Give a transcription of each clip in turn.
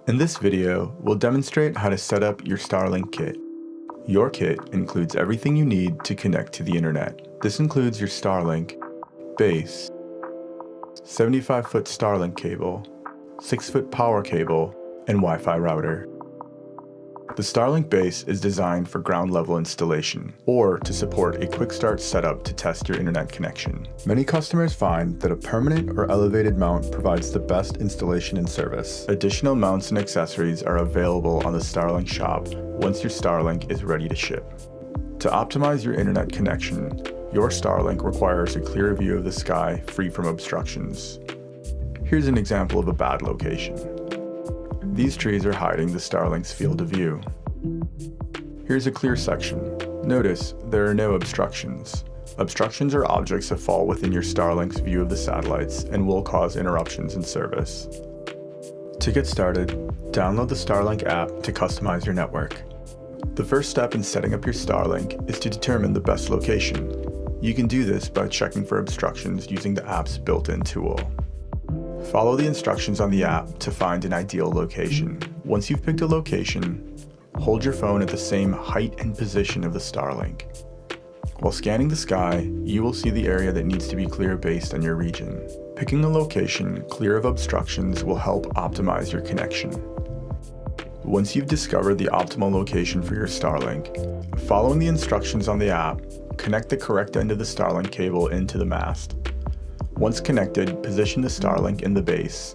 In this video, we'll demonstrate how to set up your Starlink Kit. Your kit includes everything you need to connect to the internet. This includes your Starlink, base, 75-foot Starlink cable, 6-foot power cable, and Wi-Fi router. The Starlink base is designed for ground-level installation, or to support a quick start setup to test your internet connection. Many customers find that a permanent or elevated mount provides the best installation and service. Additional mounts and accessories are available on the Starlink shop once your Starlink is ready to ship. To optimize your internet connection, your Starlink requires a clear view of the sky free from obstructions. Here's an example of a bad location. These trees are hiding the Starlink's field of view. Here's a clear section. Notice there are no obstructions. Obstructions are objects that fall within your Starlink's view of the satellites and will cause interruptions in service. To get started, download the Starlink app to customize your network. The first step in setting up your Starlink is to determine the best location. You can do this by checking for obstructions using the app's built-in tool. Follow the instructions on the app to find an ideal location. Once you've picked a location, hold your phone at the same height and position of the Starlink. While scanning the sky, you will see the area that needs to be clear based on your region. Picking a location clear of obstructions will help optimize your connection. Once you've discovered the optimal location for your Starlink, following the instructions on the app, connect the correct end of the Starlink cable into the mast. Once connected, position the Starlink in the base.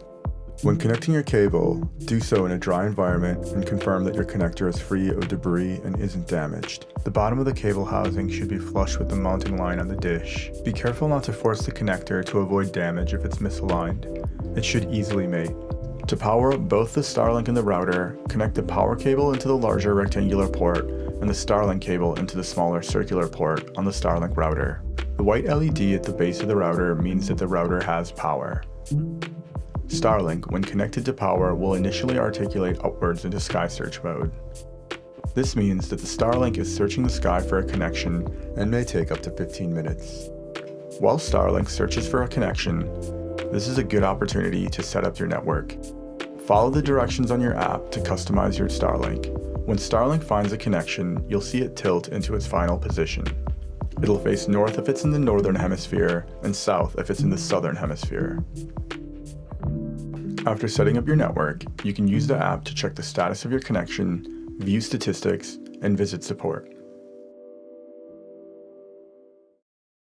When connecting your cable, do so in a dry environment and confirm that your connector is free of debris and isn't damaged. The bottom of the cable housing should be flush with the mounting line on the dish. Be careful not to force the connector to avoid damage if it's misaligned. It should easily mate. To power up both the Starlink and the router, connect the power cable into the larger rectangular port and the Starlink cable into the smaller circular port on the Starlink router. The white LED at the base of the router means that the router has power. Starlink, when connected to power, will initially articulate upwards into sky search mode. This means that the Starlink is searching the sky for a connection and may take up to 15 minutes. While Starlink searches for a connection, this is a good opportunity to set up your network. Follow the directions on your app to customize your Starlink. When Starlink finds a connection, you'll see it tilt into its final position. It'll face north if it's in the northern hemisphere and south if it's in the southern hemisphere. After setting up your network, you can use the app to check the status of your connection, view statistics, and visit support.